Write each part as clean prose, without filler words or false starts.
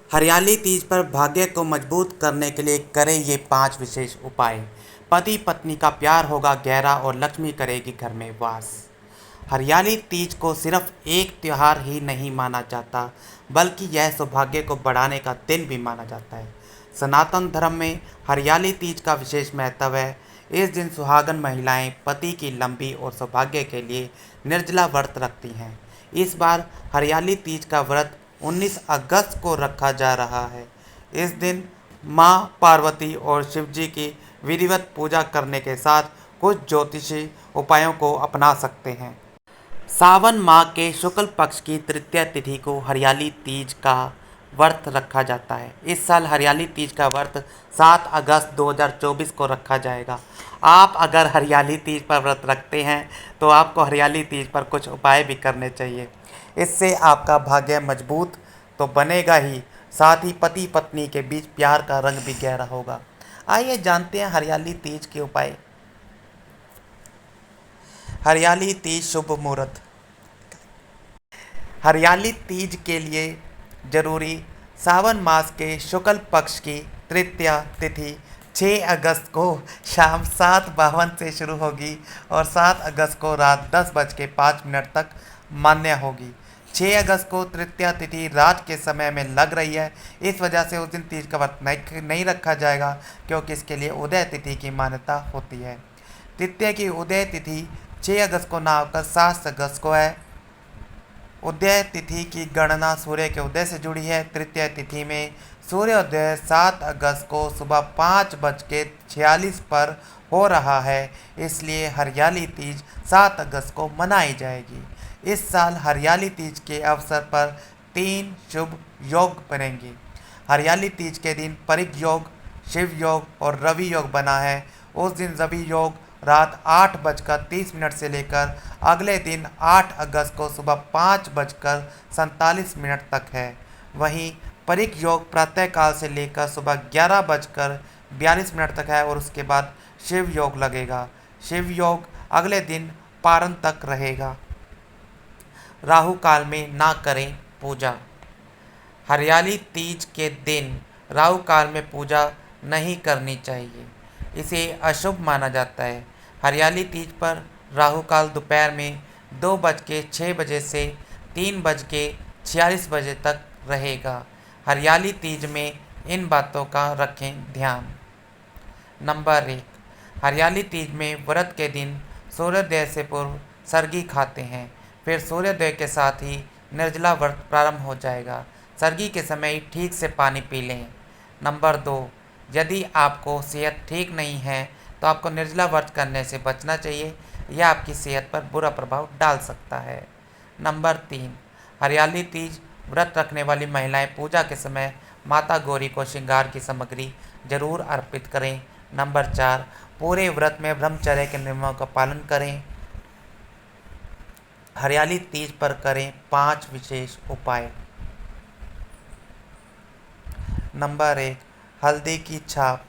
हरियाली तीज पर भाग्य को मजबूत करने के लिए करें ये 5 विशेष उपाय। पति पत्नी का प्यार होगा गहरा और लक्ष्मी करेगी घर में वास। हरियाली तीज को सिर्फ एक त्योहार ही नहीं माना जाता, बल्कि यह सौभाग्य को बढ़ाने का दिन भी माना जाता है। सनातन धर्म में हरियाली तीज का विशेष महत्व है। इस दिन सुहागन महिलाएं पति की लंबी और सौभाग्य के लिए निर्जला व्रत रखती हैं। इस बार हरियाली तीज का व्रत 19 अगस्त को रखा जा रहा है। इस दिन मां पार्वती और शिवजी की विधिवत पूजा करने के साथ कुछ ज्योतिषी उपायों को अपना सकते हैं। सावन माह के शुक्ल पक्ष की तृतीया तिथि को हरियाली तीज का व्रत रखा जाता है। इस साल हरियाली तीज का व्रत 7 अगस्त 2024 को रखा जाएगा। आप अगर हरियाली तीज पर व्रत रखते हैं तो आपको हरियाली तीज पर कुछ उपाय भी करने चाहिए। इससे आपका भाग्य मजबूत तो बनेगा ही, साथ ही पति पत्नी के बीच प्यार का रंग भी गहरा होगा। आइए जानते हैं हरियाली तीज के उपाय। हरियाली तीज शुभ मुहूर्त। हरियाली तीज के लिए जरूरी सावन मास के शुक्ल पक्ष की तृतीया तिथि 6 अगस्त को शाम 7:52 से शुरू होगी और 7 अगस्त को रात 10:05 तक मान्य होगी। 6 अगस्त को तृतीया तिथि रात के समय में लग रही है, इस वजह से उस दिन तीज का व्रत नहीं रखा जाएगा, क्योंकि इसके लिए उदय तिथि की मान्यता होती है। तृतीया की उदय तिथि 6 अगस्त को ना होकर 7 अगस्त को है। उदय तिथि की गणना सूर्य के उदय से जुड़ी है। तृतीय तिथि में सूर्योदय 7 अगस्त को सुबह 5:46 पर हो रहा है, इसलिए हरियाली तीज 7 अगस्त को मनाई जाएगी। इस साल हरियाली तीज के अवसर पर 3 शुभ योग बनेंगे। हरियाली तीज के दिन परिग योग, शिव योग और रवि योग बना है। उस दिन रवि योग रात 8:30 से लेकर अगले दिन 8 अगस्त को सुबह 5:47 तक है। वहीं परिक योग प्रातःकाल से लेकर सुबह 11:42 तक है और उसके बाद शिव योग लगेगा। शिव योग अगले दिन पारण तक रहेगा। राहु काल में ना करें पूजा। हरियाली तीज के दिन राहु काल में पूजा नहीं करनी चाहिए, इसे अशुभ माना जाता है। हरियाली तीज पर राहु काल दोपहर में 2:06 से 3:46 तक रहेगा। हरियाली तीज में इन बातों का रखें ध्यान। नंबर 1, हरियाली तीज में व्रत के दिन सूर्योदय से पूर्व सरगी खाते हैं, फिर सूर्योदय के साथ ही निर्जला व्रत प्रारंभ हो जाएगा। सरगी के समय ही ठीक से पानी पी लें। नंबर 2, यदि आपको सेहत ठीक नहीं है तो आपको निर्जला व्रत करने से बचना चाहिए, यह आपकी सेहत पर बुरा प्रभाव डाल सकता है। नंबर 3, हरियाली तीज व्रत रखने वाली महिलाएं पूजा के समय माता गौरी को श्रृंगार की सामग्री जरूर अर्पित करें। नंबर 4, पूरे व्रत में ब्रह्मचर्य के नियमों का पालन करें। हरियाली तीज पर करें 5 विशेष उपाय। नंबर 1, हल्दी की छाप।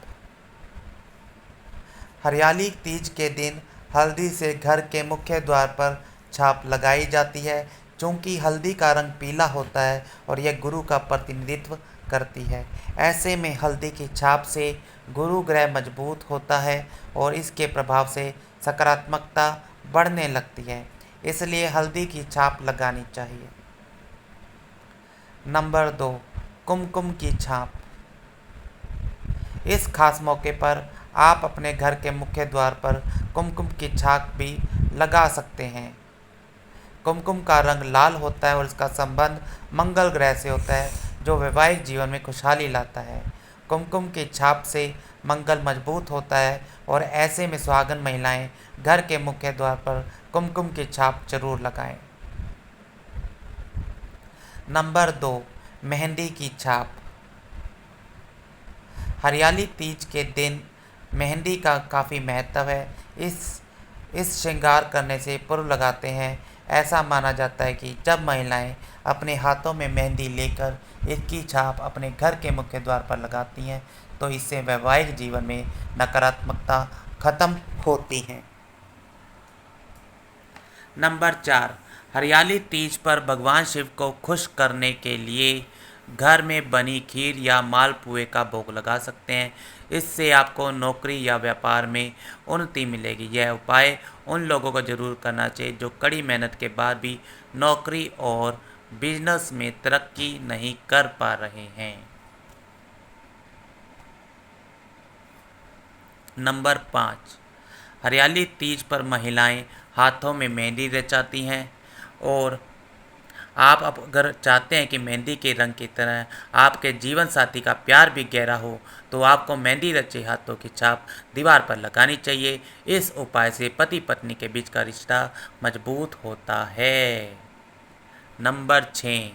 हरियाली तीज के दिन हल्दी से घर के मुख्य द्वार पर छाप लगाई जाती है। चूँकि हल्दी का रंग पीला होता है और यह गुरु का प्रतिनिधित्व करती है, ऐसे में हल्दी की छाप से गुरु ग्रह मजबूत होता है और इसके प्रभाव से सकारात्मकता बढ़ने लगती है, इसलिए हल्दी की छाप लगानी चाहिए। नंबर 2, कुमकुम की छाप। इस खास मौके पर आप अपने घर के मुख्य द्वार पर कुमकुम की छाप भी लगा सकते हैं। कुमकुम का रंग लाल होता है और इसका संबंध मंगल ग्रह से होता है, जो वैवाहिक जीवन में खुशहाली लाता है। कुमकुम की छाप से मंगल मजबूत होता है और ऐसे में सुहागन महिलाएं घर के मुख्य द्वार पर कुमकुम की छाप जरूर लगाएं। नंबर 2, मेहंदी की छाप। हरियाली तीज के दिन मेहंदी का काफ़ी महत्व है। इस श्रृंगार करने से पूर्व लगाते हैं। ऐसा माना जाता है कि जब महिलाएं अपने हाथों में मेहंदी लेकर इसकी छाप अपने घर के मुख्य द्वार पर लगाती हैं तो इससे वैवाहिक जीवन में नकारात्मकता खत्म होती है। नंबर 4, हरियाली तीज पर भगवान शिव को खुश करने के लिए घर में बनी खीर या मालपुए का भोग लगा सकते हैं। इससे आपको नौकरी या व्यापार में उन्नति मिलेगी। यह उपाय उन लोगों को ज़रूर करना चाहिए जो कड़ी मेहनत के बाद भी नौकरी और बिजनेस में तरक्की नहीं कर पा रहे हैं। नंबर 5, हरियाली तीज पर महिलाएं हाथों में मेहंदी रचाती हैं। और आप अब अगर चाहते हैं कि मेहंदी के रंग की तरह आपके जीवन साथी का प्यार भी गहरा हो, तो आपको मेहंदी रचे हाथों की छाप दीवार पर लगानी चाहिए। इस उपाय से पति पत्नी के बीच का रिश्ता मजबूत होता है। नंबर 6,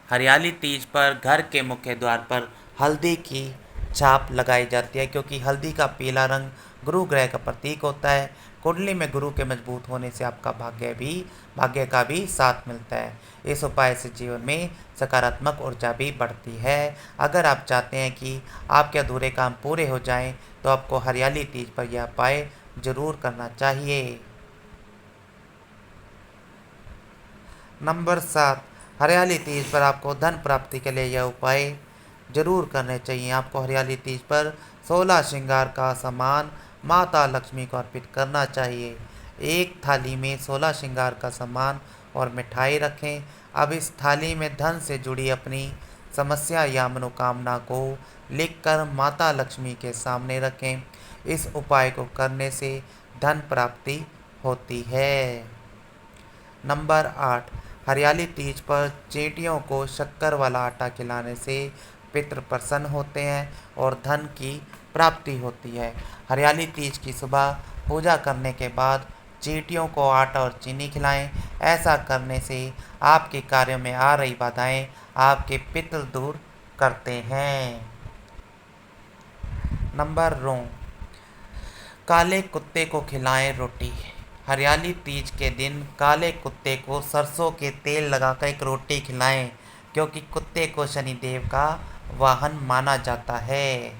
हरियाली तीज पर घर के मुख्य द्वार पर हल्दी की छाप लगाई जाती है, क्योंकि हल्दी का पीला रंग गुरु ग्रह का प्रतीक होता है। कुंडली में गुरु के मजबूत होने से आपका भाग्य का भी साथ मिलता है। इस उपाय से जीवन में सकारात्मक ऊर्जा भी बढ़ती है। अगर आप चाहते हैं कि आपके अधूरे काम पूरे हो जाएं, तो आपको हरियाली तीज पर यह उपाय जरूर करना चाहिए। नंबर 7, हरियाली तीज पर आपको धन प्राप्ति के लिए यह उपाय जरूर करने चाहिए। आपको हरियाली तीज पर 16 श्रृंगार का सामान माता लक्ष्मी को अर्पित करना चाहिए। एक थाली में 16 श्रृंगार का सामान और मिठाई रखें। अब इस थाली में धन से जुड़ी अपनी समस्या या मनोकामना को लिखकर माता लक्ष्मी के सामने रखें। इस उपाय को करने से धन प्राप्ति होती है। नंबर 8, हरियाली तीज पर चींटियों को शक्कर वाला आटा खिलाने से पितृ प्रसन्न होते हैं और धन की प्राप्ति होती है। हरियाली तीज की सुबह पूजा करने के बाद चींटियों को आटा और चीनी खिलाएं। ऐसा करने से आपके कार्यों में आ रही बाधाएं आपके पितृ दूर करते हैं। नंबर 9, काले कुत्ते को खिलाएं रोटी। हरियाली तीज के दिन काले कुत्ते को सरसों के तेल लगाकर एक रोटी खिलाएं, क्योंकि कुत्ते को शनिदेव का वाहन माना जाता है।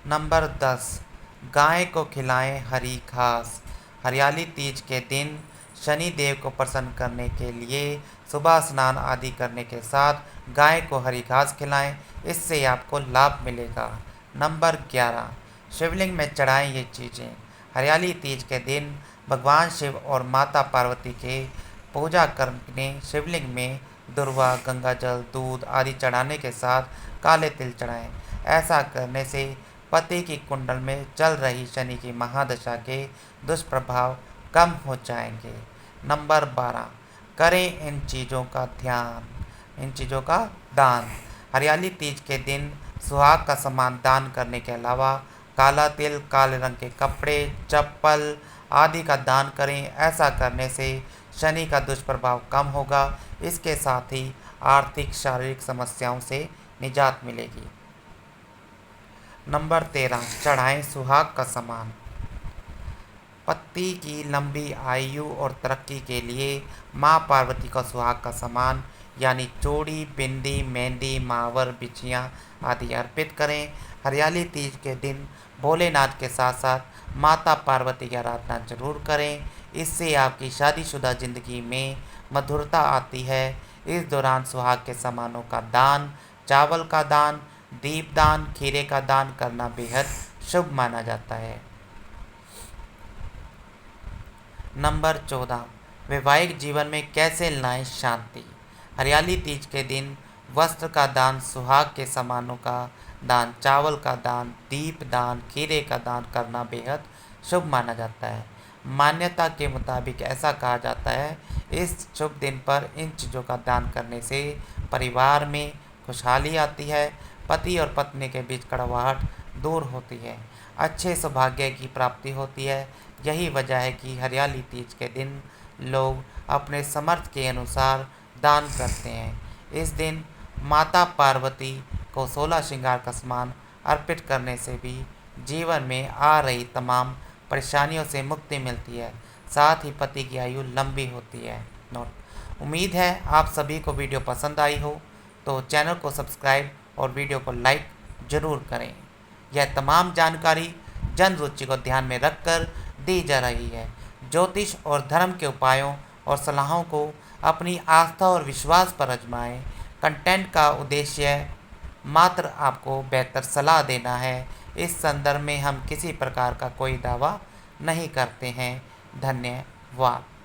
नंबर 10, गाय को खिलाएं हरी घास। हरियाली तीज के दिन शनि देव को प्रसन्न करने के लिए सुबह स्नान आदि करने के साथ गाय को हरी घास खिलाएं। इससे आपको लाभ मिलेगा। नंबर 11, शिवलिंग में चढ़ाएं ये चीज़ें। हरियाली तीज के दिन भगवान शिव और माता पार्वती के पूजा करने शिवलिंग में दुर्वा, गंगाजल, दूध आदि चढ़ाने के साथ काले तिल चढ़ाएं। ऐसा करने से पति की कुंडल में चल रही शनि की महादशा के दुष्प्रभाव कम हो जाएंगे। नंबर 12, करें इन चीज़ों का दान। हरियाली तीज के दिन सुहाग का सामान दान करने के अलावा काला तिल, काले रंग के कपड़े, चप्पल आदि का दान करें। ऐसा करने से शनि का दुष्प्रभाव कम होगा। इसके साथ ही आर्थिक शारीरिक समस्याओं से निजात मिलेगी। नंबर 13, चढ़ाएं सुहाग का सामान। पति की लंबी आयु और तरक्की के लिए माँ पार्वती का सुहाग का सामान यानी चूड़ी, बिंदी, मेहंदी, मावर, बिछियाँ आदि अर्पित करें। हरियाली तीज के दिन भोलेनाथ के साथ साथ माता पार्वती की आराधना जरूर करें। इससे आपकी शादीशुदा जिंदगी में मधुरता आती है। इस दौरान सुहाग के सामानों का दान, चावल का दान, दीपदान, खीरे का दान करना बेहद शुभ माना जाता है। नंबर 14, वैवाहिक जीवन में कैसे लाएं शांति। हरियाली तीज के दिन वस्त्र का दान, सुहाग के सामानों का दान, चावल का दान, दीप दान, खीरे का दान करना बेहद शुभ माना जाता है। मान्यता के मुताबिक ऐसा कहा जाता है, इस शुभ दिन पर इन चीज़ों का दान करने से परिवार में खुशहाली आती है, पति और पत्नी के बीच कड़वाहट दूर होती है, अच्छे सौभाग्य की प्राप्ति होती है। यही वजह है कि हरियाली तीज के दिन लोग अपने समर्थ के अनुसार दान करते हैं। इस दिन माता पार्वती को 16 श्रृंगार का सामान अर्पित करने से भी जीवन में आ रही तमाम परेशानियों से मुक्ति मिलती है, साथ ही पति की आयु लंबी होती है। नोट, उम्मीद है आप सभी को वीडियो पसंद आई हो, तो चैनल को सब्सक्राइब और वीडियो को लाइक ज़रूर करें। यह तमाम जानकारी जन रुचि को ध्यान में रखकर दी जा रही है। ज्योतिष और धर्म के उपायों और सलाहों को अपनी आस्था और विश्वास पर आजमाएं। कंटेंट का उद्देश्य मात्र आपको बेहतर सलाह देना है। इस संदर्भ में हम किसी प्रकार का कोई दावा नहीं करते हैं। धन्यवाद।